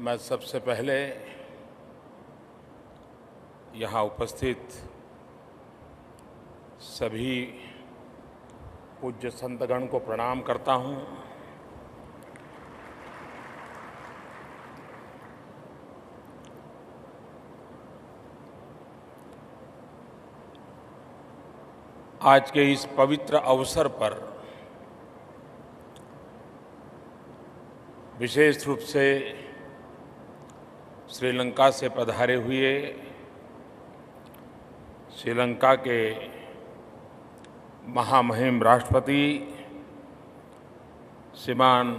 मैं सबसे पहले यहाँ उपस्थित सभी पूज्य संतगण को प्रणाम करता हूँ। आज के इस पवित्र अवसर पर विशेष रूप से श्रीलंका से पधारे हुए श्रीलंका के महामहिम राष्ट्रपति श्रीमान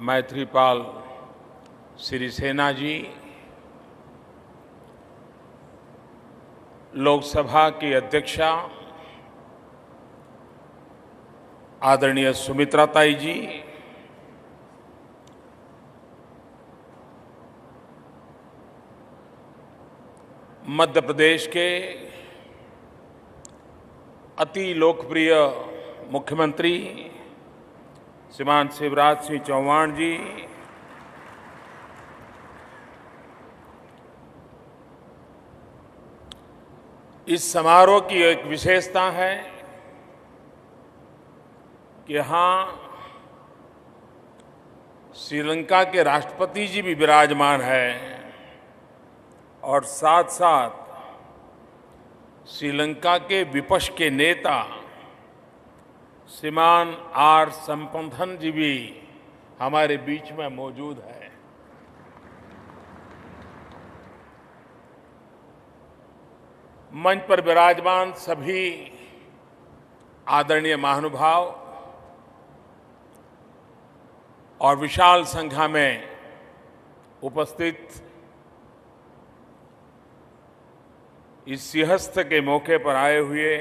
मैत्रीपाल सिरिसेना जी, लोकसभा की अध्यक्षा आदरणीय सुमित्रा ताई जी, मध्य प्रदेश के अति लोकप्रिय मुख्यमंत्री श्रीमान शिवराज सिंह चौहान जी, इस समारोह की एक विशेषता है कि यहाँ श्रीलंका के राष्ट्रपति जी भी विराजमान हैं और साथ साथ श्रीलंका के विपक्ष के नेता श्रीमान आर संपथन जी भी हमारे बीच में मौजूद है। मंच पर विराजमान सभी आदरणीय महानुभाव और विशाल संख्या में उपस्थित इस सिंहस्थ के मौके पर आए हुए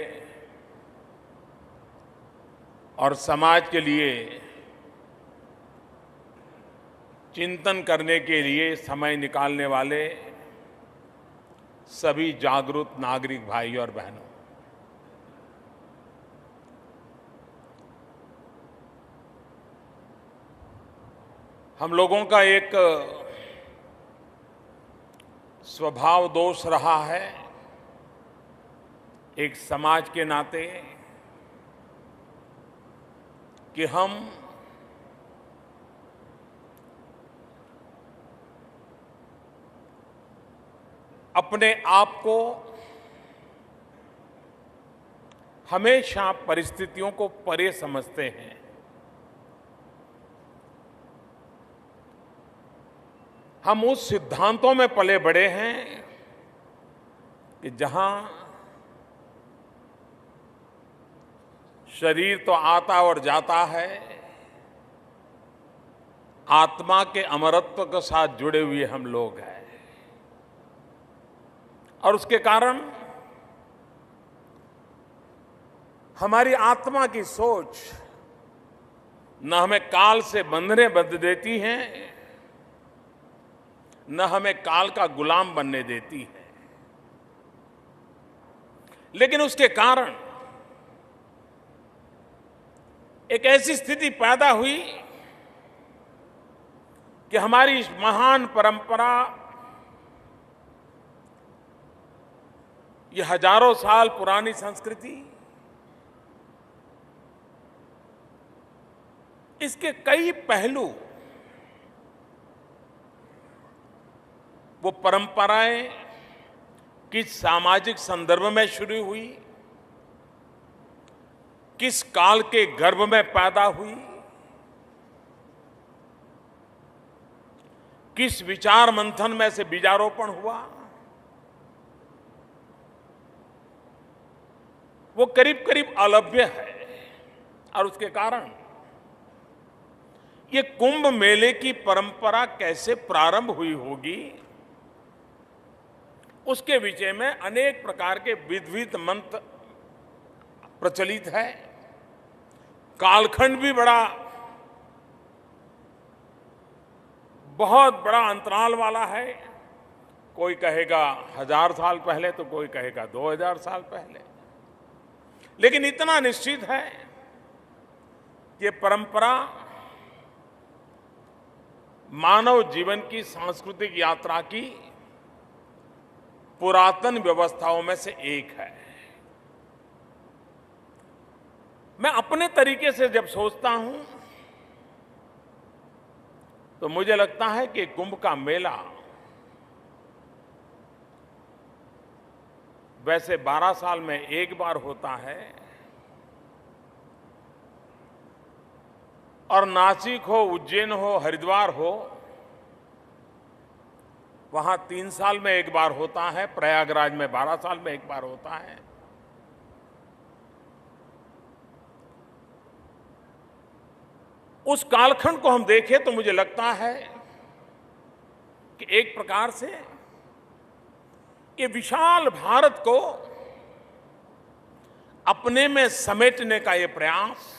और समाज के लिए चिंतन करने के लिए समय निकालने वाले सभी जागरूक नागरिक भाई और बहनों, हम लोगों का एक स्वभाव दोष रहा है एक समाज के नाते कि हम अपने आप को हमेशा परिस्थितियों को परे समझते हैं। हम उस सिद्धांतों में पले बड़े हैं कि जहां शरीर तो आता और जाता है, आत्मा के अमरत्व के साथ जुड़े हुए हम लोग हैं और उसके कारण हमारी आत्मा की सोच न हमें काल से बंधने बंध देती है, न हमें काल का गुलाम बनने देती है। लेकिन उसके कारण एक ऐसी स्थिति पैदा हुई कि हमारी इस महान परंपरा, ये हजारों साल पुरानी संस्कृति, इसके कई पहलू, वो परंपराएं किस सामाजिक संदर्भ में शुरू हुई, किस काल के गर्भ में पैदा हुई, किस विचार मंथन में से बीजारोपण हुआ, वो करीब करीब अलभ्य है। और उसके कारण ये कुंभ मेले की परंपरा कैसे प्रारंभ हुई होगी, उसके विषय में अनेक प्रकार के विविध मंत्र प्रचलित है। कालखंड भी बहुत बड़ा अंतराल वाला है। कोई कहेगा 1000 साल पहले तो कोई कहेगा 2000 साल पहले। लेकिन इतना निश्चित है कि परंपरा मानव जीवन की सांस्कृतिक यात्रा की पुरातन व्यवस्थाओं में से एक है। मैं अपने तरीके से जब सोचता हूं तो मुझे लगता है कि कुंभ का मेला वैसे 12 साल में एक बार होता है और नासिक हो, उज्जैन हो, हरिद्वार हो, वहां 3 साल में एक बार होता है। प्रयागराज में 12 साल में एक बार होता है। उस कालखंड को हम देखें तो मुझे लगता है कि एक प्रकार से ये विशाल भारत को अपने में समेटने का ये प्रयास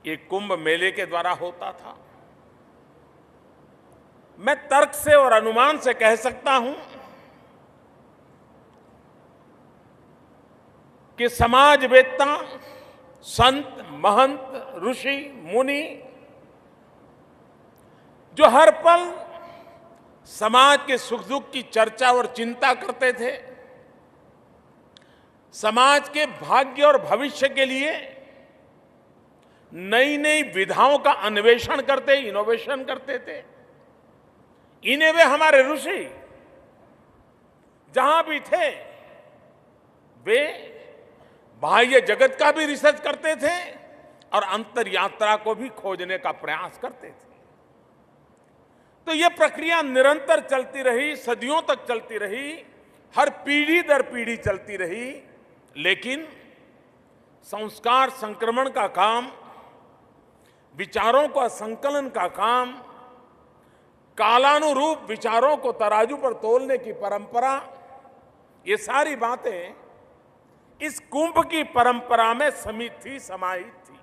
ये कुंभ मेले के द्वारा होता था। मैं तर्क से और अनुमान से कह सकता हूं कि समाजवेत्ता, संत, महंत, ऋषि, मुनि जो हर पल समाज के सुख दुख की चर्चा और चिंता करते थे, समाज के भाग्य और भविष्य के लिए नई नई विधाओं का अन्वेषण करते, इनोवेशन करते थे, इन्हें वे हमारे ऋषि जहां भी थे वे बाह्य जगत का भी रिसर्च करते थे और अंतर यात्रा को भी खोजने का प्रयास करते थे। तो यह प्रक्रिया निरंतर चलती रही, सदियों तक चलती रही, हर पीढ़ी दर पीढ़ी चलती रही। लेकिन संस्कार संक्रमण का काम, विचारों का संकलन का काम, कालानुरूप विचारों को तराजू पर तोलने की परंपरा, ये सारी बातें इस कुंभ की परंपरा में समित थी, समाहित थी।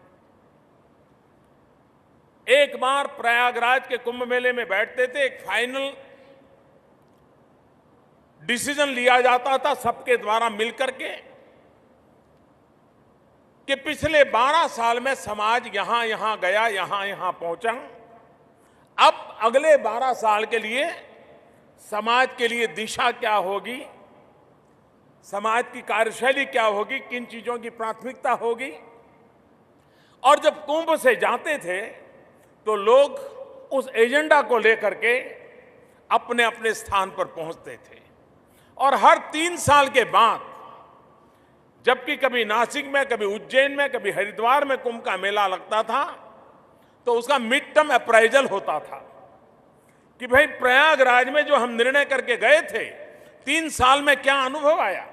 एक बार प्रयागराज के कुंभ मेले में बैठते थे, एक फाइनल डिसीजन लिया जाता था सबके द्वारा मिलकर के कि पिछले 12 साल में समाज यहां यहां गया, यहां यहां पहुंचा। अब अगले 12 साल के लिए समाज के लिए दिशा क्या होगी, समाज की कार्यशैली क्या होगी, किन चीजों की प्राथमिकता होगी। और जब कुंभ से जाते थे तो लोग उस एजेंडा को लेकर के अपने अपने स्थान पर पहुंचते थे। और हर 3 साल के बाद जबकि कभी नासिक में, कभी उज्जैन में, कभी हरिद्वार में कुंभ का मेला लगता था तो उसका मिड टर्म अप्राइजल होता था कि भाई प्रयागराज में जो हम निर्णय करके गए थे 3 साल में क्या अनुभव आया।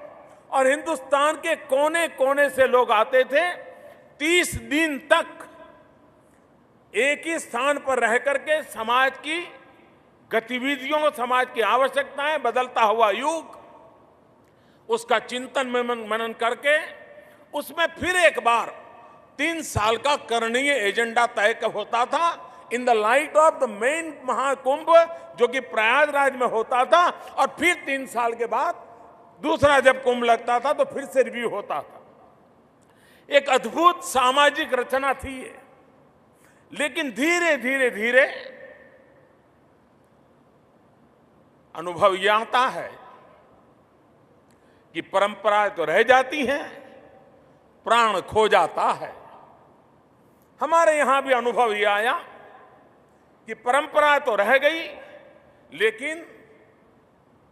और हिंदुस्तान के कोने कोने से लोग आते थे, 30 दिन तक एक ही स्थान पर रह करके समाज की गतिविधियों, समाज की आवश्यकताएं, बदलता हुआ युग, उसका चिंतन मनन करके उसमें फिर एक बार 3 साल का करणीय एजेंडा तय होता था in the light of the main Mahakumbh जो कि प्रयागराज में होता था। और फिर 3 साल के बाद दूसरा जब कुंभ लगता था तो फिर से रिव्यू होता था। एक अद्भुत सामाजिक रचना थी ये। लेकिन धीरे धीरे धीरे अनुभव यह आता है कि परंपरा तो रह जाती हैं, प्राण खो जाता है। हमारे यहां भी अनुभव यह आया कि परंपरा तो रह गई, लेकिन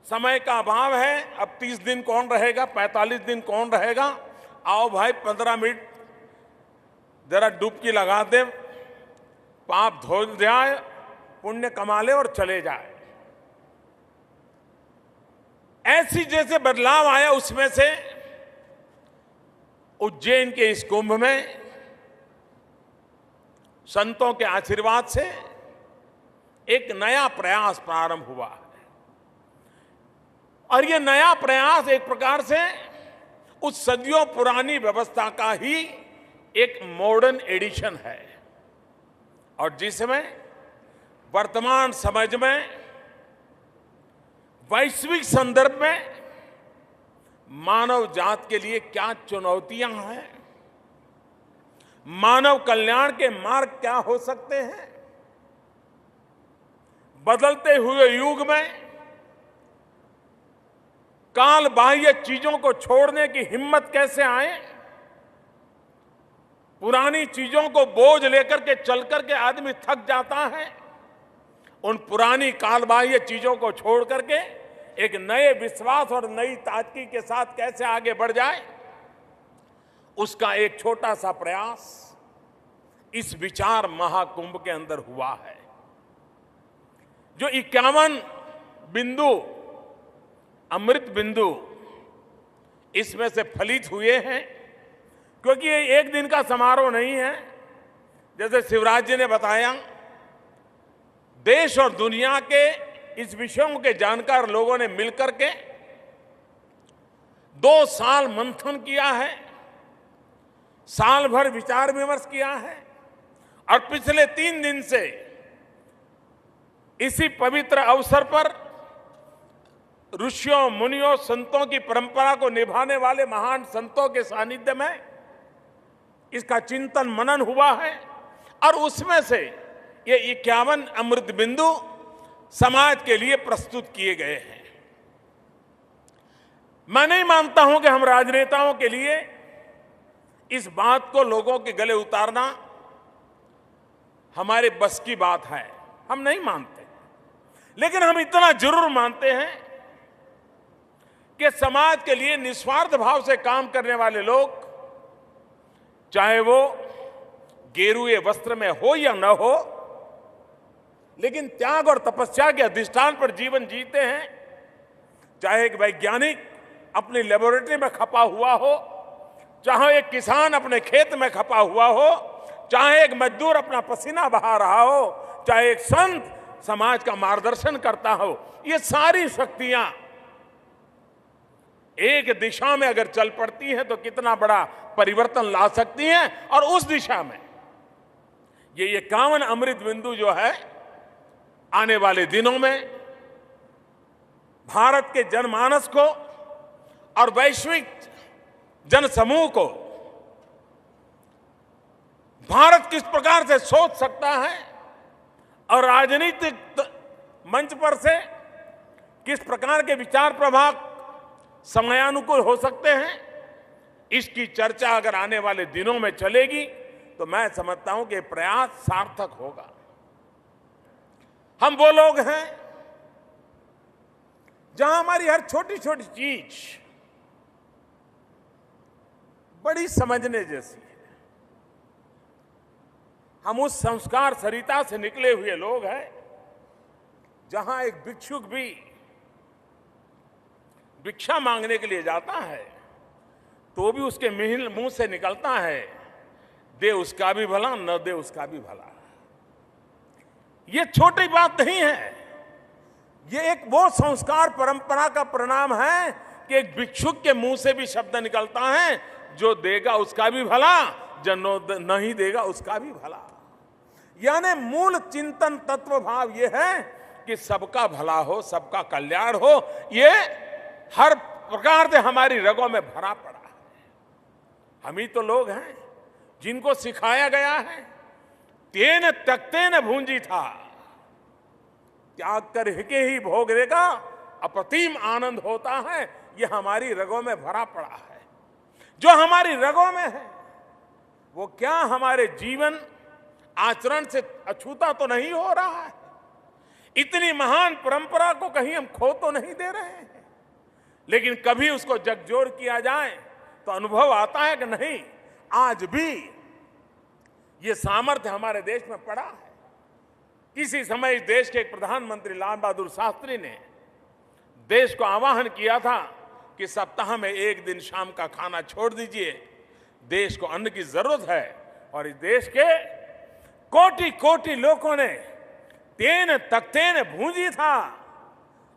समय का अभाव है। अब 30 दिन कौन रहेगा, 45 दिन कौन रहेगा। आओ भाई 15 मिनट जरा डुबकी लगा दे, पाप धो जाए, पुण्य कमा ले और चले जाए। ऐसी जैसे बदलाव आया, उसमें से उज्जैन के इस कुंभ में संतों के आशीर्वाद से एक नया प्रयास प्रारंभ हुआ है। और यह नया प्रयास एक प्रकार से उस सदियों पुरानी व्यवस्था का ही एक मॉडर्न एडिशन है, और जिसमें वर्तमान समझ में, वैश्विक संदर्भ में मानव जात के लिए क्या चुनौतियां हैं, मानव कल्याण के मार्ग क्या हो सकते हैं, बदलते हुए युग में काल बाह्य चीजों को छोड़ने की हिम्मत कैसे आए। पुरानी चीजों को बोझ लेकर के चल करके आदमी थक जाता है। उन पुरानी काल बाह्य चीजों को छोड़ करके एक नए विश्वास और नई ताजगी के साथ कैसे आगे बढ़ जाए, उसका एक छोटा सा प्रयास इस विचार महाकुंभ के अंदर हुआ है। जो 51 बिंदु अमृत बिंदु इसमें से फलित हुए हैं, क्योंकि ये एक दिन का समारोह नहीं है। जैसे शिवराज जी ने बताया, देश और दुनिया के इस विषयों के जानकार लोगों ने मिलकर के 2 साल मंथन किया है, साल भर विचार विमर्श किया है, और पिछले 3 दिन से इसी पवित्र अवसर पर ऋषियों मुनियों संतों की परंपरा को निभाने वाले महान संतों के सानिध्य में इसका चिंतन मनन हुआ है। और उसमें से ये 51 अमृत बिंदु समाज के लिए प्रस्तुत किए गए हैं। मैं नहीं मानता हूं कि हम राजनेताओं के लिए इस बात को लोगों के गले उतारना हमारे बस की बात है, हम नहीं मानते। लेकिन हम इतना जरूर मानते हैं कि समाज के लिए निस्वार्थ भाव से काम करने वाले लोग, चाहे वो गेरुए वस्त्र में हो या न हो, लेकिन त्याग और तपस्या के अधिष्ठान पर जीवन जीते हैं। चाहे एक वैज्ञानिक अपनी लेबोरेटरी में खपा हुआ हो, चाहे एक किसान अपने खेत में खपा हुआ हो, चाहे एक मजदूर अपना पसीना बहा रहा हो, चाहे एक संत समाज का मार्गदर्शन करता हो, ये सारी शक्तियां एक दिशा में अगर चल पड़ती हैं तो कितना बड़ा परिवर्तन ला सकती हैं। और उस दिशा में ये 51 अमृत बिंदु जो है, आने वाले दिनों में भारत के जनमानस को और वैश्विक जनसमूह को भारत किस प्रकार से सोच सकता है और राजनीतिक मंच पर से किस प्रकार के विचार प्रभाव समयानुकूल हो सकते हैं, इसकी चर्चा अगर आने वाले दिनों में चलेगी तो मैं समझता हूं कि प्रयास सार्थक होगा। हम वो लोग हैं जहां हमारी हर छोटी छोटी चीज बड़ी समझने जैसी है। हम उस संस्कार सरिता से निकले हुए लोग हैं जहां एक भिक्षुक भी भिक्षा मांगने के लिए जाता है तो भी उसके मुंह से निकलता है, दे उसका भी भला न दे उसका भी भला। ये छोटी बात नहीं है, ये एक वो संस्कार परंपरा का परिणाम है कि एक भिक्षुक के मुंह से भी शब्द निकलता है, जो देगा उसका भी भला, जो नहीं देगा उसका भी भला। यानी मूल चिंतन तत्व भाव ये है कि सबका भला हो, सबका कल्याण हो। ये हर प्रकार से हमारी रगों में भरा पड़ा है। हम ही तो लोग हैं जिनको सिखाया गया है, तेन तकते न भूंजी था, त्याग कर के ही भोग देगा, अप्रतिम आनंद होता है। ये हमारी रगों में भरा पड़ा है। जो हमारी रगों में है वो क्या हमारे जीवन आचरण से अछूता तो नहीं हो रहा है। इतनी महान परंपरा को कहीं हम खो तो नहीं दे रहे हैं, लेकिन कभी उसको जगजोर किया जाए तो अनुभव आता है कि नहीं, आज भी ये सामर्थ्य हमारे देश में पड़ा है। किसी समय इस देश के एक प्रधानमंत्री लाल बहादुर शास्त्री ने देश को आह्वान किया था कि सप्ताह में एक दिन शाम का खाना छोड़ दीजिए, देश को अन्न की जरूरत है। और इस देश के कोटि कोटि लोगों ने तेन तख्तेन भूंजी था,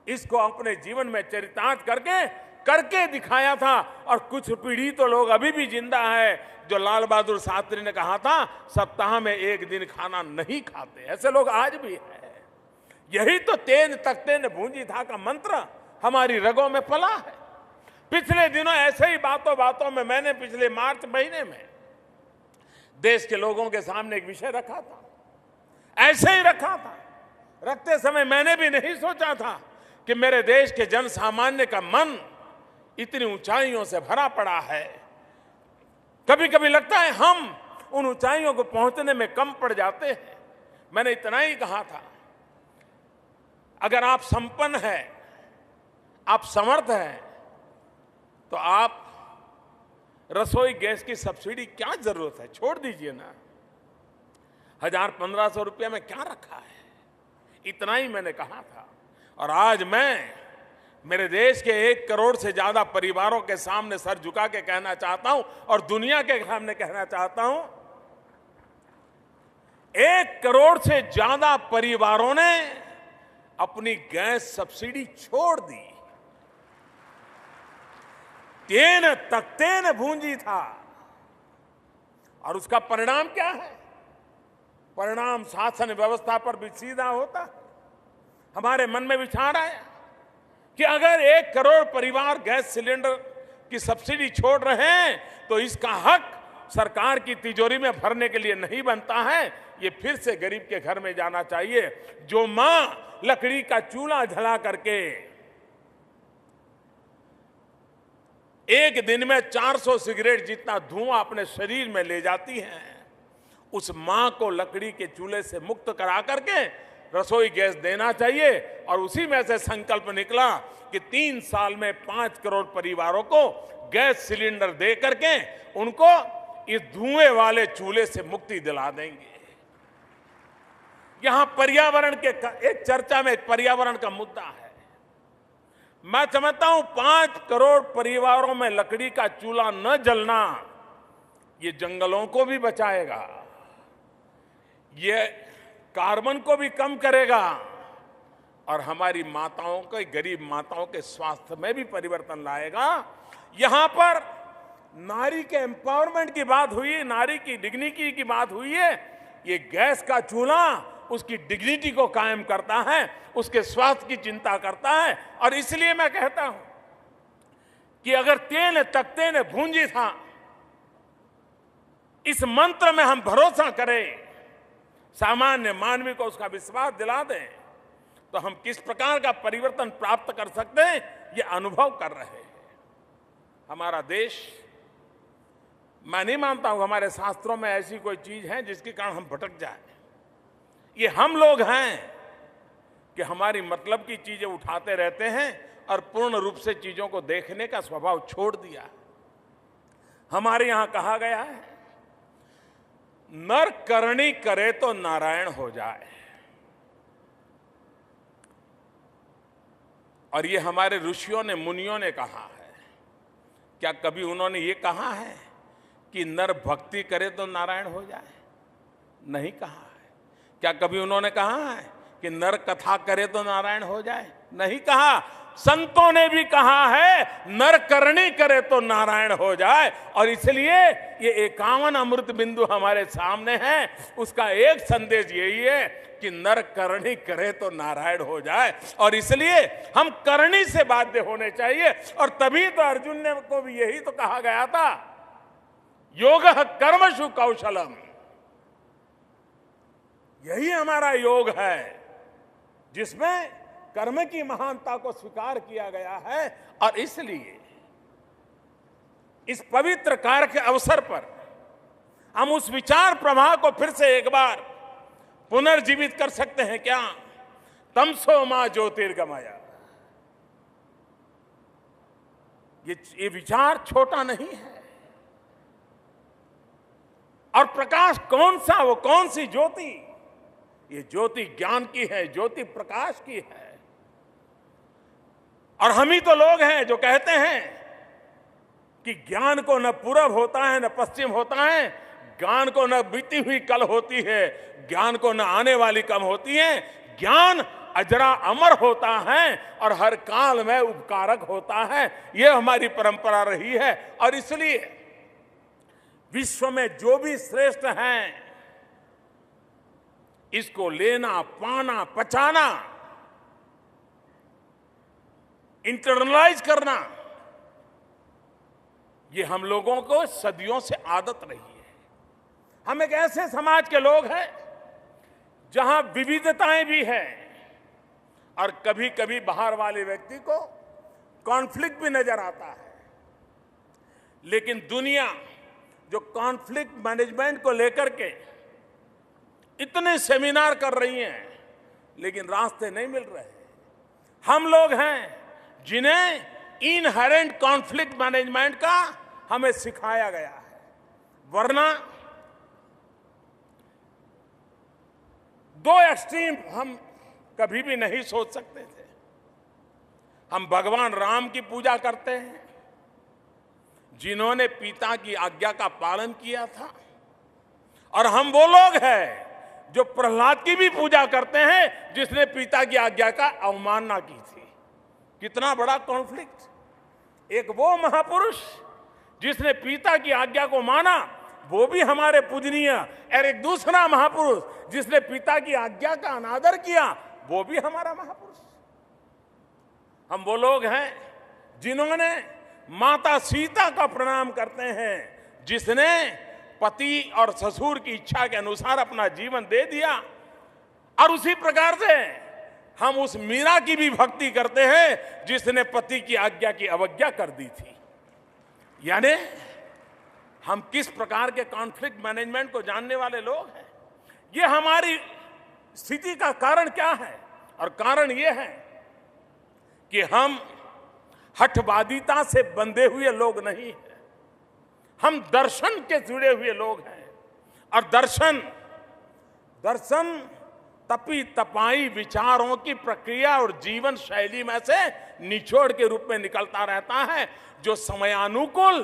इसको अपने जीवन में चरितार्थ करके दिखाया था। और कुछ पीढ़ी तो लोग अभी भी जिंदा है जो लाल बहादुर शास्त्री ने कहा था सप्ताह में एक दिन खाना नहीं खाते। ऐसे लोग आज भी हैं। यही तो तेन तख्तेन भूंजी था का मंत्र हमारी रगों में पला है। पिछले दिनों ऐसे ही बातों में मैंने पिछले मार्च महीने में देश के लोगों के सामने एक विषय रखा था, ऐसे ही रखा था, रखते समय मैंने भी नहीं सोचा था कि मेरे देश के जन सामान्य का मन इतनी ऊंचाइयों से भरा पड़ा है। कभी कभी लगता है हम उन ऊंचाइयों को पहुंचने में कम पड़ जाते हैं। मैंने इतना ही कहा था, अगर आप संपन्न हैं, आप समर्थ हैं, तो आप रसोई गैस की सब्सिडी क्या जरूरत है, छोड़ दीजिए ना। 1000-1500 रुपया में क्या रखा है, इतना ही मैंने कहा था। और आज मैं मेरे देश के 1 करोड़ से ज्यादा परिवारों के सामने सर झुका के कहना चाहता हूं और दुनिया के सामने कहना चाहता हूं, 1 करोड़ से ज्यादा परिवारों ने अपनी गैस सब्सिडी छोड़ दी। तेन तख्ते न भूंजी था। और उसका परिणाम क्या है? परिणाम शासन व्यवस्था पर भी सीधा होता है। हमारे मन में विचार आया कि अगर 1 करोड़ परिवार गैस सिलेंडर की सब्सिडी छोड़ रहे हैं तो इसका हक सरकार की तिजोरी में भरने के लिए नहीं बनता है। ये फिर से गरीब के घर में जाना चाहिए। जो मां लकड़ी का चूल्हा जला करके एक दिन में 400 सिगरेट जितना धुआं अपने शरीर में ले जाती है, उस मां को लकड़ी के चूल्हे से मुक्त करा करके रसोई गैस देना चाहिए। और उसी में से संकल्प निकला कि 3 साल में 5 करोड़ परिवारों को गैस सिलेंडर दे करके उनको इस धुएं वाले चूल्हे से मुक्ति दिला देंगे। यहां पर्यावरण के एक चर्चा में एक पर्यावरण का मुद्दा है। मैं समझता हूं 5 करोड़ परिवारों में लकड़ी का चूल्हा न जलना ये जंगलों को भी बचाएगा, ये कार्बन को भी कम करेगा और हमारी माताओं के, गरीब माताओं के स्वास्थ्य में भी परिवर्तन लाएगा। यहां पर नारी के एम्पावरमेंट की बात हुई, नारी की डिग्निटी की बात हुई है। ये गैस का चूल्हा उसकी डिग्निटी को कायम करता है, उसके स्वास्थ्य की चिंता करता है। और इसलिए मैं कहता हूं कि अगर तेन तख्ते ने भूंजी था, इस मंत्र में हम भरोसा करें, सामान्य मानवी को उसका विश्वास दिला दें, तो हम किस प्रकार का परिवर्तन प्राप्त कर सकते हैं ये अनुभव कर रहे हैं। हमारा देश, मैं नहीं मानता हूं हमारे शास्त्रों में ऐसी कोई चीज है जिसके कारण हम भटक जाएं। ये हम लोग हैं कि हमारी मतलब की चीजें उठाते रहते हैं और पूर्ण रूप से चीजों को देखने का स्वभाव छोड़ दिया। हमारे यहां कहा गया है, नर करनी करे तो नारायण हो जाए। और ये हमारे ऋषियों ने, मुनियों ने कहा है। क्या कभी उन्होंने ये कहा है कि नर भक्ति करे तो नारायण हो जाए? नहीं कहा है। क्या कभी उन्होंने कहा है कि नर कथा करे तो नारायण हो जाए? नहीं कहा। संतों ने भी कहा है नर करनी करे तो नारायण हो जाए। और इसलिए ये 51 अमृत बिंदु हमारे सामने है, उसका एक संदेश यही है कि नर करनी करे तो नारायण हो जाए। और इसलिए हम करनी से बाध्य होने चाहिए। और तभी तो अर्जुन ने को भी यही तो कहा गया था, योगः कर्मसु कौशलम। यही हमारा योग है जिसमें कर्म की महानता को स्वीकार किया गया है। और इसलिए इस पवित्र कार्य के अवसर पर हम उस विचार प्रवाह को फिर से एक बार पुनर्जीवित कर सकते हैं। क्या? तमसो मा ज्योतिर्गमय। ये विचार छोटा नहीं है। और प्रकाश कौन सा, वो कौन सी ज्योति? ये ज्योति ज्ञान की है, ज्योति प्रकाश की है। और हम ही तो लोग हैं जो कहते हैं कि ज्ञान को न पूरब होता है न पश्चिम होता है, ज्ञान को न बीती हुई कल होती है, ज्ञान को न आने वाली कम होती है। ज्ञान अजरा अमर होता है और हर काल में उपकारक होता है। यह हमारी परंपरा रही है। और इसलिए विश्व में जो भी श्रेष्ठ हैं, इसको लेना, पाना, पचाना, इंटरनलाइज करना, ये हम लोगों को सदियों से आदत रही है। हम एक ऐसे समाज के लोग हैं जहां विविधताएं भी हैं और कभी कभी बाहर वाले व्यक्ति को कॉन्फ्लिक्ट भी नजर आता है। लेकिन दुनिया जो कॉन्फ्लिक्ट मैनेजमेंट को लेकर के इतने सेमिनार कर रही हैं, लेकिन रास्ते नहीं मिल रहे। हम लोग हैं जिन्हें इनहेरेंट कॉन्फ्लिक्ट मैनेजमेंट का हमें सिखाया गया है, वरना दो एक्सट्रीम हम कभी भी नहीं सोच सकते थे। हम भगवान राम की पूजा करते हैं, जिन्होंने पिता की आज्ञा का पालन किया था, और हम वो लोग हैं जो प्रहलाद की भी पूजा करते हैं, जिसने पिता की आज्ञा का अवमानना की थी। कितना बड़ा कॉन्फ्लिक्ट। एक वो महापुरुष जिसने पिता की आज्ञा को माना, वो भी हमारे पूजनीय, और एक दूसरा महापुरुष जिसने पिता की आज्ञा का अनादर किया, वो भी हमारा महापुरुष। हम वो लोग हैं जिन्होंने माता सीता का प्रणाम करते हैं, जिसने पति और ससुर की इच्छा के अनुसार अपना जीवन दे दिया। और उसी प्रकार से हम उस मीरा की भी भक्ति करते हैं, जिसने पति की आज्ञा की अवज्ञा कर दी थी। यानी हम किस प्रकार के कॉन्फ्लिक्ट मैनेजमेंट को जानने वाले लोग हैं। ये हमारी स्थिति का कारण क्या है? और कारण ये है कि हम हठवादिता से बंधे हुए लोग नहीं हैं, हम दर्शन के जुड़े हुए लोग हैं। और दर्शन तपी तपाई विचारों की प्रक्रिया और जीवन शैली में से निचोड़ के रूप में निकलता रहता है, जो समयानुकूल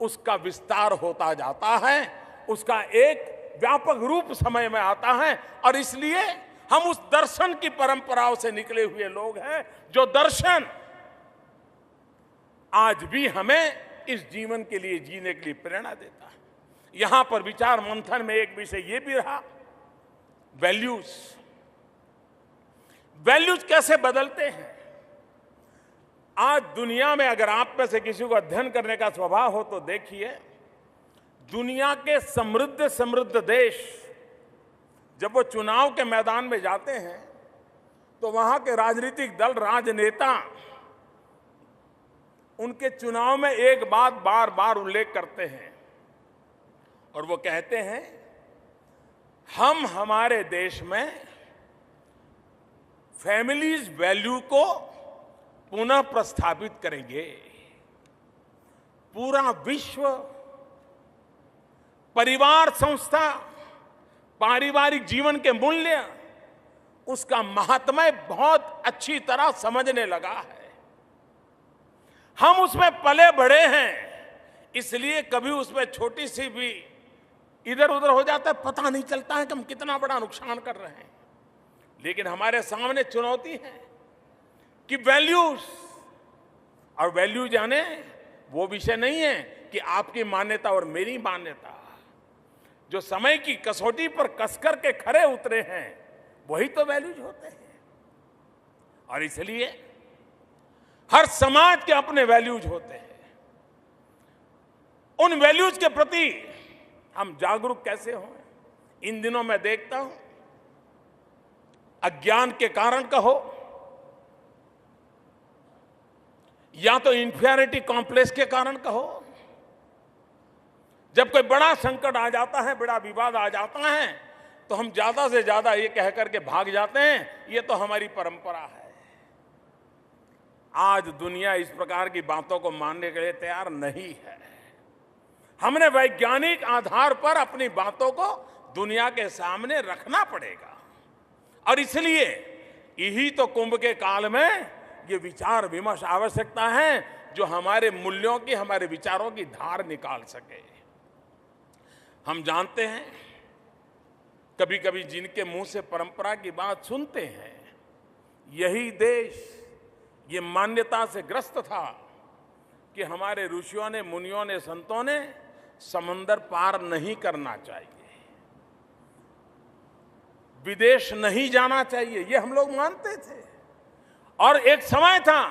उसका विस्तार होता जाता है, उसका एक व्यापक रूप समय में आता है। और इसलिए हम उस दर्शन की परंपराओं से निकले हुए लोग हैं, जो दर्शन आज भी हमें इस जीवन के लिए जीने के लिए प्रेरणा देता है। यहां पर विचार मंथन में एक विषय यह भी रहा, वैल्यूज कैसे बदलते हैं। आज दुनिया में अगर आप में से किसी को अध्ययन करने का स्वभाव हो तो देखिए, दुनिया के समृद्ध देश जब वो चुनाव के मैदान में जाते हैं, तो वहां के राजनीतिक दल, राजनेता उनके चुनाव में एक बात बार बार उल्लेख करते हैं, और वो कहते हैं, हम हमारे देश में फैमिलीज वैल्यू को पुनः प्रस्थापित करेंगे। पूरा विश्व परिवार संस्था, पारिवारिक जीवन के मूल्य, उसका महात्म्य बहुत अच्छी तरह समझने लगा है। हम उसमें पले बढ़े हैं, इसलिए कभी उसमें छोटी सी भी इधर उधर हो जाता है, पता नहीं चलता है कि हम कितना बड़ा नुकसान कर रहे हैं। लेकिन हमारे सामने चुनौती है कि वैल्यूज, और वैल्यूज यानी वो विषय नहीं है कि आपकी मान्यता और मेरी मान्यता, जो समय की कसौटी पर कसकर के खरे उतरे हैं, वही तो वैल्यूज होते हैं। और इसलिए हर समाज के अपने वैल्यूज होते हैं। उन वैल्यूज के प्रति हम जागरूक कैसे हों? इन दिनों मैं देखता हूं, अज्ञान के कारण कहो या तो इंफीरियरिटी कॉम्प्लेक्स के कारण कहो, जब कोई बड़ा संकट आ जाता है, बड़ा विवाद आ जाता है, तो हम ज्यादा से ज्यादा ये कह करके भाग जाते हैं, ये तो हमारी परंपरा है। आज दुनिया इस प्रकार की बातों को मानने के लिए तैयार नहीं है। हमने वैज्ञानिक आधार पर अपनी बातों को दुनिया के सामने रखना पड़ेगा। और इसलिए यही तो कुंभ के काल में ये विचार विमर्श आवश्यकता है, जो हमारे मूल्यों की, हमारे विचारों की धार निकाल सके। हम जानते हैं, कभी कभी जिनके मुंह से परंपरा की बात सुनते हैं, यही देश ये मान्यता से ग्रस्त था कि हमारे ऋषियों ने, मुनियों ने, संतों ने समंदर पार नहीं करना चाहिए, विदेश नहीं जाना चाहिए, ये हम लोग मानते थे। और एक समय था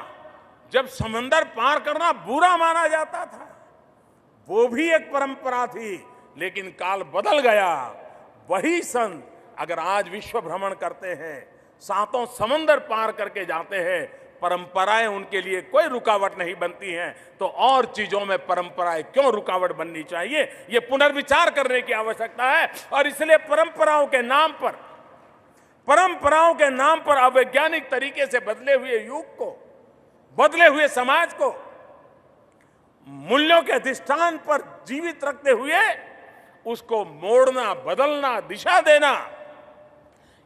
जब समंदर पार करना बुरा माना जाता था, वो भी एक परंपरा थी। लेकिन काल बदल गया। वही संत अगर आज विश्व भ्रमण करते हैं सातों समंदर पार करके जाते हैं, परंपराएं उनके लिए कोई रुकावट नहीं बनती हैं, तो और चीजों में परंपराएं क्यों रुकावट बननी चाहिए? ये पुनर्विचार करने की आवश्यकता है। और इसलिए परंपराओं के नाम पर अवैज्ञानिक तरीके से बदले हुए युग को, बदले हुए समाज को मूल्यों के अधिष्ठान पर जीवित रखते हुए उसको मोड़ना, बदलना, दिशा देना,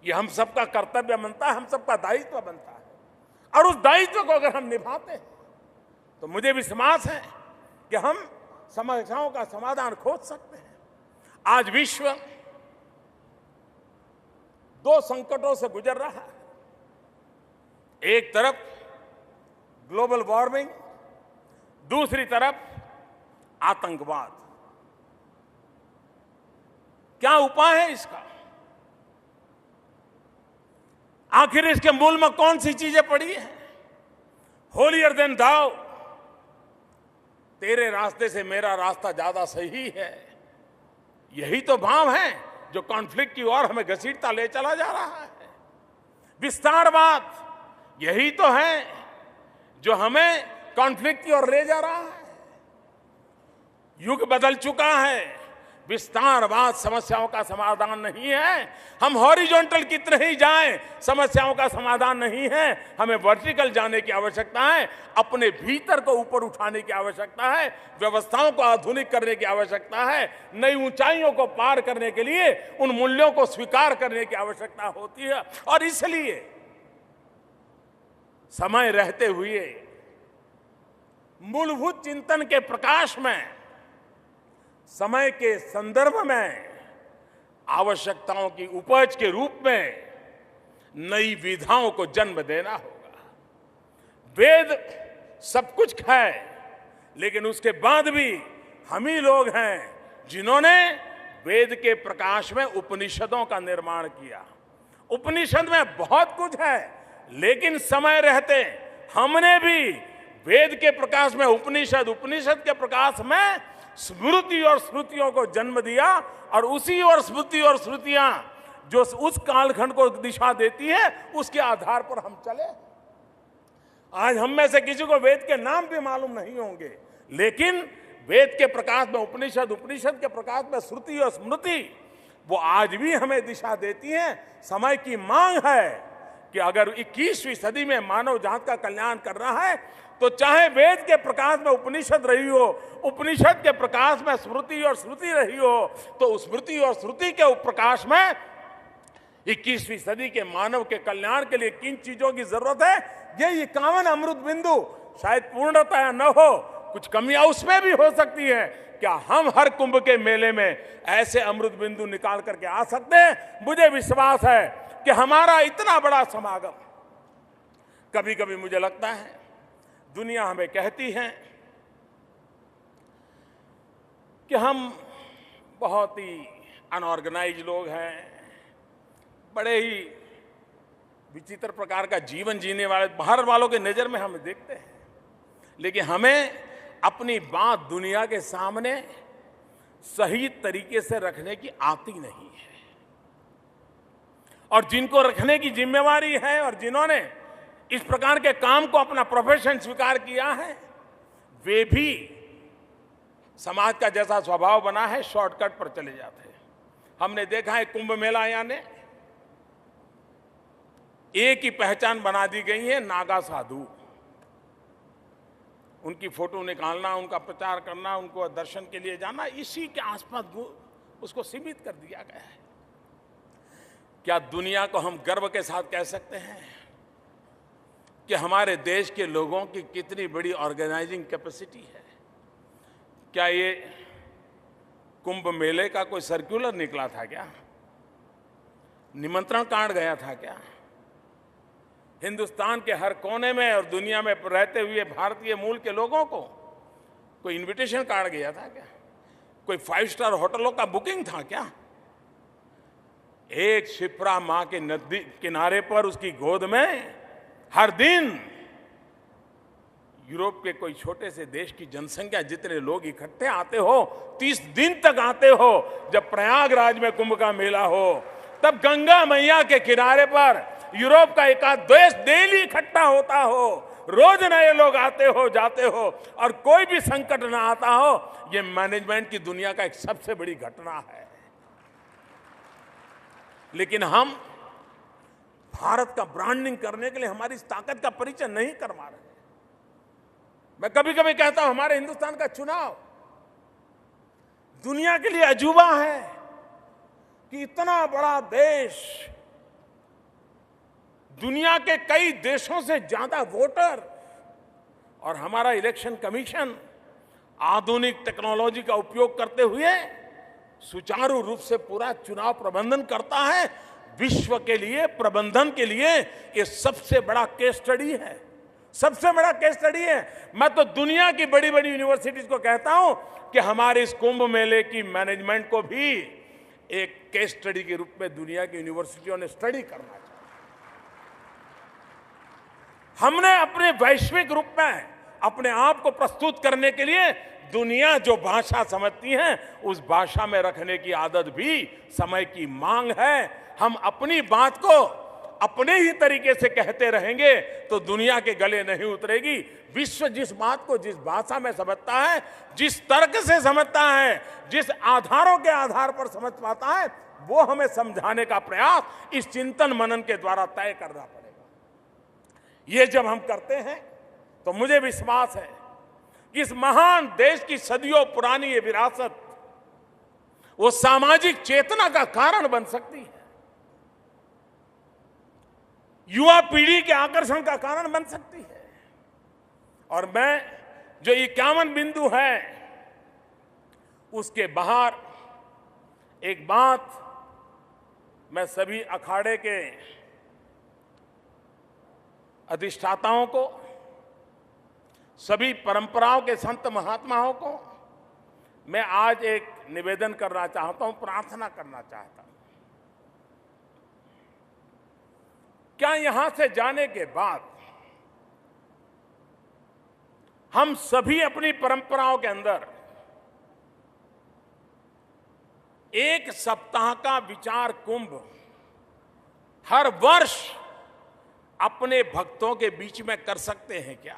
ये हम सबका कर्तव्य बनता है, हम सबका दायित्व बनता है। और उस दायित्व को अगर हम निभाते हैं तो मुझे विश्वास है कि हम समस्याओं का समाधान खोज सकते हैं। आज विश्व दो संकटों से गुजर रहा है। एक तरफ ग्लोबल वार्मिंग, दूसरी तरफ आतंकवाद। क्या उपाय है इसका? आखिर इसके मूल में कौन सी चीजें पड़ी हैं? होलियर देन दाओ, तेरे रास्ते से मेरा रास्ता ज्यादा सही है, यही तो भाव है जो कॉन्फ्लिक्ट की ओर हमें घसीटता ले चला जा रहा है। विस्तारवाद, यही तो है जो हमें कॉन्फ्लिक्ट की ओर ले जा रहा है। युग बदल चुका है। विस्तारवाद समस्याओं का समाधान नहीं है। हम हॉरिजॉन्टल कितने ही जाएं, समस्याओं का समाधान नहीं है। हमें वर्टिकल जाने की आवश्यकता है, अपने भीतर को ऊपर उठाने की आवश्यकता है, व्यवस्थाओं को आधुनिक करने की आवश्यकता है, नई ऊंचाइयों को पार करने के लिए उन मूल्यों को स्वीकार करने की आवश्यकता होती है। और इसलिए समय रहते हुए मूलभूत चिंतन के प्रकाश में, समय के संदर्भ में आवश्यकताओं की उपज के रूप में नई विधाओं को जन्म देना होगा। वेद सब कुछ है, लेकिन उसके बाद भी हम ही लोग हैं जिन्होंने वेद के प्रकाश में उपनिषदों का निर्माण किया। उपनिषद में बहुत कुछ है, लेकिन समय रहते हमने भी वेद के प्रकाश में उपनिषद के प्रकाश में स्मृति और श्रुतियों को जन्म दिया। और उसी और स्मृति और श्रुतियां जो उस कालखंड को दिशा देती है, उसके आधार पर हम चले। आज हम में से किसी को वेद के नाम भी मालूम नहीं होंगे, लेकिन वेद के प्रकाश में उपनिषद के प्रकाश में श्रुति और स्मृति वो आज भी हमें दिशा देती हैं। समय की मांग है कि अगर 21वीं सदी में मानव जात का कल्याण करना है तो चाहे वेद के प्रकाश में उपनिषद रही हो, उपनिषद के प्रकाश में स्मृति और श्रुति रही हो, तो उस स्मृति और श्रुति के प्रकाश में 21वीं सदी के मानव के कल्याण के लिए किन चीजों की जरूरत है, ये 51 अमृत बिंदु शायद पूर्णतः न हो, कुछ कमियां उसमें भी हो सकती है। क्या हम हर कुंभ के मेले में ऐसे अमृत बिंदु निकाल करके आ सकते हैं? मुझे विश्वास है कि हमारा इतना बड़ा समागम, कभी कभी मुझे लगता है दुनिया हमें कहती है कि हम बहुत ही अनऑर्गेनाइज लोग हैं, बड़े ही विचित्र प्रकार का जीवन जीने वाले बाहर वालों के नजर में हम देखते हैं, लेकिन हमें अपनी बात दुनिया के सामने सही तरीके से रखने की आती नहीं है। और जिनको रखने की जिम्मेवारी है और जिन्होंने इस प्रकार के काम को अपना प्रोफेशन स्वीकार किया है, वे भी समाज का जैसा स्वभाव बना है शॉर्टकट पर चले जाते हैं। हमने देखा है कुंभ मेला यानी एक ही पहचान बना दी गई है, नागा साधु। उनकी फोटो निकालना, उनका प्रचार करना, उनको दर्शन के लिए जाना, इसी के आसपास उसको सीमित कर दिया गया है। क्या दुनिया को हम गर्व के साथ कह सकते हैं कि हमारे देश के लोगों की कितनी बड़ी ऑर्गेनाइजिंग कैपेसिटी है? क्या ये कुंभ मेले का कोई सर्कुलर निकला था क्या? निमंत्रण कार्ड गया था क्या? हिंदुस्तान के हर कोने में और दुनिया में रहते हुए भारतीय मूल के लोगों को कोई इनविटेशन कार्ड गया था क्या? कोई 5 स्टार होटलों का बुकिंग था क्या? एक शिप्रा मां के नदी किनारे पर उसकी गोद में हर दिन यूरोप के कोई छोटे से देश की जनसंख्या जितने लोग इकट्ठे आते हो, 30 दिन तक आते हो। जब प्रयागराज में कुंभ का मेला हो, तब गंगा मैया के किनारे पर यूरोप का एक आध देश डेली इकट्ठा होता हो, रोज नए लोग आते हो जाते हो और कोई भी संकट ना आता हो, ये मैनेजमेंट की दुनिया का एक सबसे बड़ी घटना है। लेकिन हम भारत का ब्रांडिंग करने के लिए हमारी इस ताकत का परिचय नहीं करवा रहे। मैं कभी कभी कहता हूं हमारे हिंदुस्तान का चुनाव दुनिया के लिए अजूबा है कि इतना बड़ा देश, दुनिया के कई देशों से ज्यादा वोटर, और हमारा इलेक्शन कमीशन आधुनिक टेक्नोलॉजी का उपयोग करते हुए सुचारू रूप से पूरा चुनाव प्रबंधन करता है। विश्व के लिए, प्रबंधन के लिए ये सबसे बड़ा केस स्टडी है, सबसे बड़ा केस स्टडी है। मैं तो दुनिया की बड़ी बड़ी यूनिवर्सिटीज को कहता हूं कि हमारे इस कुंभ मेले की मैनेजमेंट को भी एक केस स्टडी के रूप में दुनिया की यूनिवर्सिटियों ने स्टडी करना चाहिए। हमने अपने वैश्विक रूप में अपने आप को प्रस्तुत करने के लिए दुनिया जो भाषा समझती है उस भाषा में रखने की आदत भी समय की मांग है। हम अपनी बात को अपने ही तरीके से कहते रहेंगे तो दुनिया के गले नहीं उतरेगी। विश्व जिस बात को जिस भाषा में समझता है, जिस तर्क से समझता है, जिस आधारों के आधार पर समझ पाता है, वो हमें समझाने का प्रयास इस चिंतन मनन के द्वारा तय करना पड़ेगा। ये जब हम करते हैं तो मुझे विश्वास है कि इस महान देश की सदियों पुरानी ये विरासत वो सामाजिक चेतना का कारण बन सकती है, युवा पीढ़ी के आकर्षण का कारण बन सकती है। और मैं जो 51 बिंदु है उसके बाहर एक बात मैं सभी अखाड़े के अधिष्ठाताओं को, सभी परंपराओं के संत महात्माओं को मैं आज एक निवेदन करना चाहता हूं, प्रार्थना करना चाहता हूं। क्या यहां से जाने के बाद हम सभी अपनी परंपराओं के अंदर एक सप्ताह का विचार कुंभ हर वर्ष अपने भक्तों के बीच में कर सकते हैं क्या?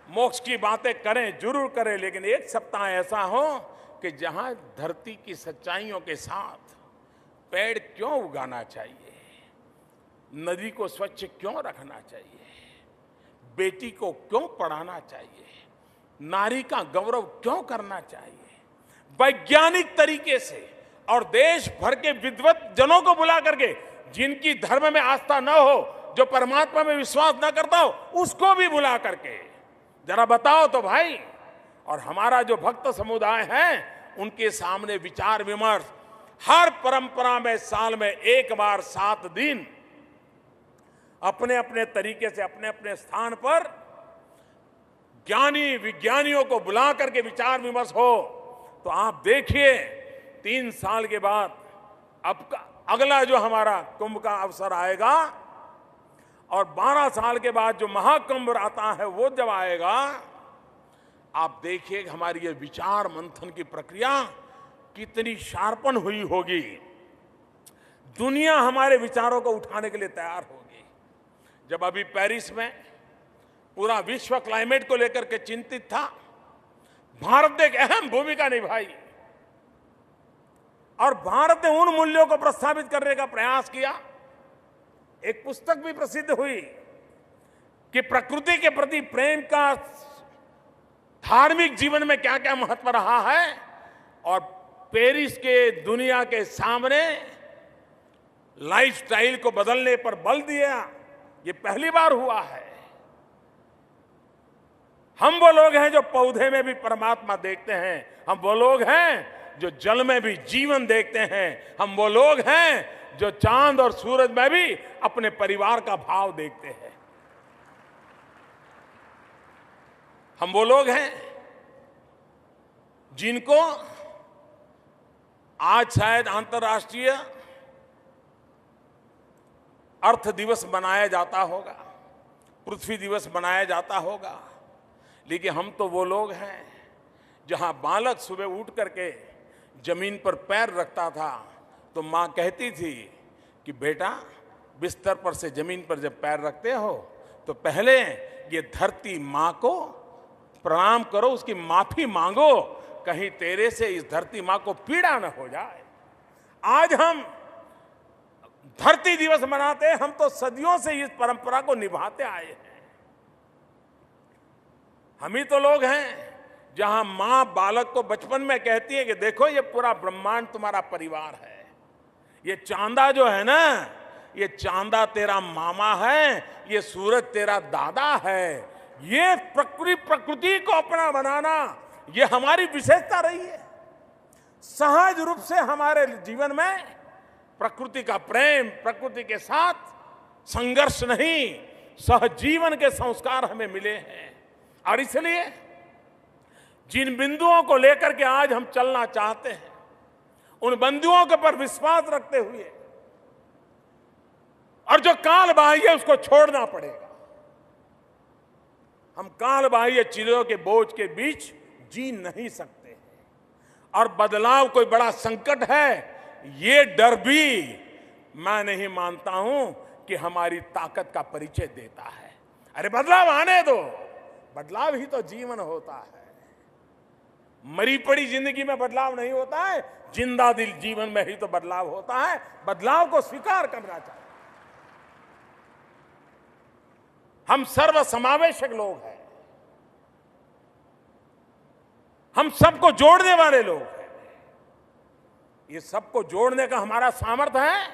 मोक्ष की बातें करें, जरूर करें, लेकिन एक सप्ताह ऐसा हो कि जहां धरती की सच्चाइयों के साथ पेड़ क्यों उगाना चाहिए, नदी को स्वच्छ क्यों रखना चाहिए, बेटी को क्यों पढ़ाना चाहिए, नारी का गौरव क्यों करना चाहिए, वैज्ञानिक तरीके से और देश भर के विद्वत जनों को बुला करके, जिनकी धर्म में आस्था न हो, जो परमात्मा में विश्वास न करता हो, उसको भी बुला करके जरा बताओ तो भाई। और हमारा जो भक्त समुदाय है उनके सामने विचार विमर्श हर परंपरा में साल में एक बार 7 दिन अपने अपने तरीके से अपने अपने स्थान पर ज्ञानी विज्ञानियों को बुला करके विचार विमर्श हो, तो आप देखिए 3 साल के बाद अब अगला जो हमारा कुंभ का अवसर आएगा और 12 साल के बाद जो महाकुंभ आता है वो जब आएगा, आप देखिए हमारी ये विचार मंथन की प्रक्रिया कितनी शार्पन हुई होगी। दुनिया हमारे विचारों को उठाने के लिए तैयार होगी। जब अभी पेरिस में पूरा विश्व क्लाइमेट को लेकर के चिंतित था, भारत ने एक अहम भूमिका निभाई और भारत ने उन मूल्यों को प्रस्तावित करने का प्रयास किया। एक पुस्तक भी प्रसिद्ध हुई कि प्रकृति के प्रति प्रेम का धार्मिक जीवन में क्या क्या महत्व रहा है, और पेरिस के दुनिया के सामने लाइफस्टाइल को बदलने पर बल दिया। ये पहली बार हुआ है। हम वो लोग हैं जो पौधे में भी परमात्मा देखते हैं, हम वो लोग हैं जो जल में भी जीवन देखते हैं, हम वो लोग हैं जो चांद और सूरज में भी अपने परिवार का भाव देखते हैं। हम वो लोग हैं जिनको आज शायद अंतर्राष्ट्रीय अर्थ दिवस मनाया जाता होगा, पृथ्वी दिवस मनाया जाता होगा, लेकिन हम तो वो लोग हैं जहां बालक सुबह उठ करके जमीन पर पैर रखता था तो मां कहती थी कि बेटा बिस्तर पर से जमीन पर जब पैर रखते हो तो पहले ये धरती मां को प्रणाम करो, उसकी माफी मांगो, कहीं तेरे से इस धरती मां को पीड़ा न हो जाए। आज हम धरती दिवस मनाते हैं, हम तो सदियों से इस परंपरा को निभाते आए हैं। हम ही तो लोग हैं जहां मां बालक को बचपन में कहती है कि देखो ये पूरा ब्रह्मांड तुम्हारा परिवार है, ये चांदा जो है ना, ये चांदा तेरा मामा है, ये सूरज तेरा दादा है। ये प्रकृति को अपना बनाना, ये हमारी विशेषता रही है। सहज रूप से हमारे जीवन में प्रकृति का प्रेम, प्रकृति के साथ संघर्ष नहीं, सहजीवन के संस्कार हमें मिले हैं। और इसलिए जिन बिंदुओं को लेकर के आज हम चलना चाहते हैं, उन बिंदुओं के पर विश्वास रखते हुए, और जो काल बाह्य है उसको छोड़ना पड़ेगा। हम काल बाह्य चीजों के बोझ के बीच जी नहीं सकते। और बदलाव कोई बड़ा संकट है, ये डर भी मैं नहीं मानता हूं कि हमारी ताकत का परिचय देता है। अरे बदलाव आने दो, बदलाव ही तो जीवन होता है। मरी पड़ी जिंदगी में बदलाव नहीं होता है, जिंदा दिल जीवन में ही तो बदलाव होता है। बदलाव को स्वीकार करना चाहिए। हम सर्व समावेशक लोग हैं, हम सबको जोड़ने वाले लोग हैं। ये सबको जोड़ने का हमारा सामर्थ्य है,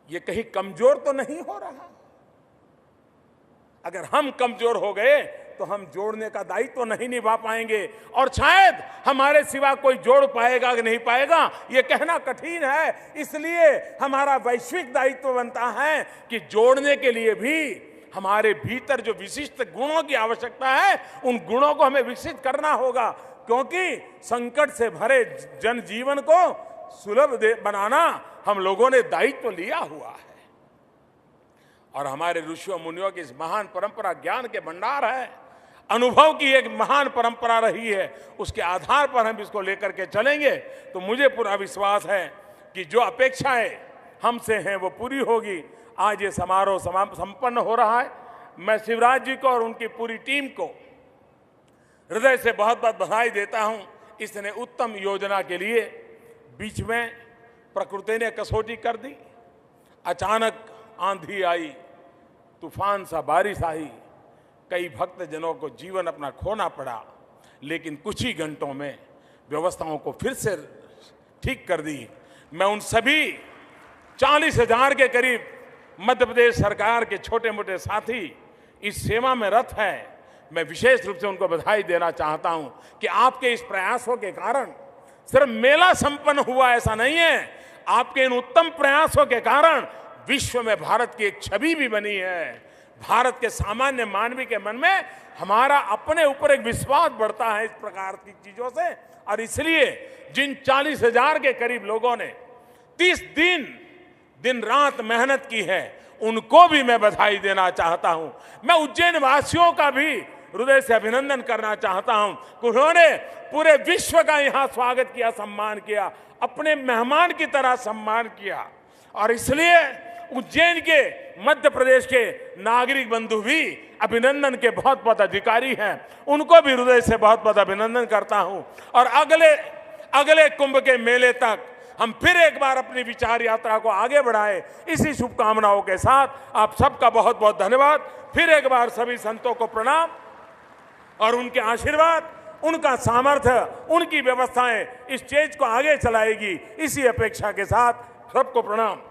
ये कहीं कमजोर तो नहीं हो रहा। अगर हम कमजोर हो गए तो हम जोड़ने का दायित्व तो नहीं निभा पाएंगे, और शायद हमारे सिवा कोई जोड़ पाएगा कि नहीं पाएगा ये कहना कठिन है। इसलिए हमारा वैश्विक दायित्व बनता है कि जोड़ने के लिए भी हमारे भीतर जो विशिष्ट गुणों की आवश्यकता है, उन गुणों को हमें विकसित करना होगा। क्योंकि संकट से भरे जनजीवन को सुलभ बनाना हम लोगों ने दायित्व लिया हुआ है। और हमारे ऋषियों मुनियों की इस महान परंपरा ज्ञान के भंडार है, अनुभव की एक महान परंपरा रही है। उसके आधार पर हम इसको लेकर के चलेंगे तो मुझे पूरा विश्वास है कि जो अपेक्षाएं हमसे हैं वो पूरी होगी। आज ये समारोह संपन्न हो रहा है। मैं शिवराज जी को और उनकी पूरी टीम को हृदय से बहुत बहुत बधाई देता हूं। इसने उत्तम योजना के लिए बीच में प्रकृति ने कसौटी कर दी। अचानक आंधी आई, तूफान सा बारिश आई, कई भक्तजनों को जीवन अपना खोना पड़ा, लेकिन कुछ ही घंटों में व्यवस्थाओं को फिर से ठीक कर दी। मैं उन सभी 40,000 के करीब मध्य प्रदेश सरकार के छोटे मोटे साथी इस सेवा में रत हैं, मैं विशेष रूप से उनको बधाई देना चाहता हूं कि आपके इस प्रयासों के कारण सिर्फ मेला संपन्न हुआ ऐसा नहीं है, आपके इन उत्तम प्रयासों के कारण विश्व में भारत की एक छवि भी बनी है। भारत के सामान्य मानवी के मन में हमारा अपने ऊपर एक विश्वास बढ़ता है इस प्रकार की चीजों से। और इसलिए जिन 40,000 के करीब लोगों ने 30 दिन रात मेहनत की है, उनको भी मैं बधाई देना चाहता हूं। मैं उज्जैन वासियों का भी हृदय से अभिनंदन करना चाहता हूं। उन्होंने पूरे विश्व का यहां स्वागत किया, सम्मान किया, अपने मेहमान की तरह सम्मान किया। और इसलिए उज्जैन के मध्य प्रदेश के नागरिक बंधु भी अभिनंदन के बहुत बहुत अधिकारी हैं, उनको भी हृदय से बहुत बहुत अभिनंदन करता हूं। और अगले कुंभ के मेले तक हम फिर एक बार अपनी विचार यात्रा को आगे बढ़ाएं। इसी शुभकामनाओं के साथ आप सबका बहुत बहुत धन्यवाद। फिर एक बार सभी संतों को प्रणाम और उनके आशीर्वाद, उनका सामर्थ्य, उनकी व्यवस्थाएं इस चीज को आगे चलाएगी, इसी अपेक्षा के साथ सबको प्रणाम।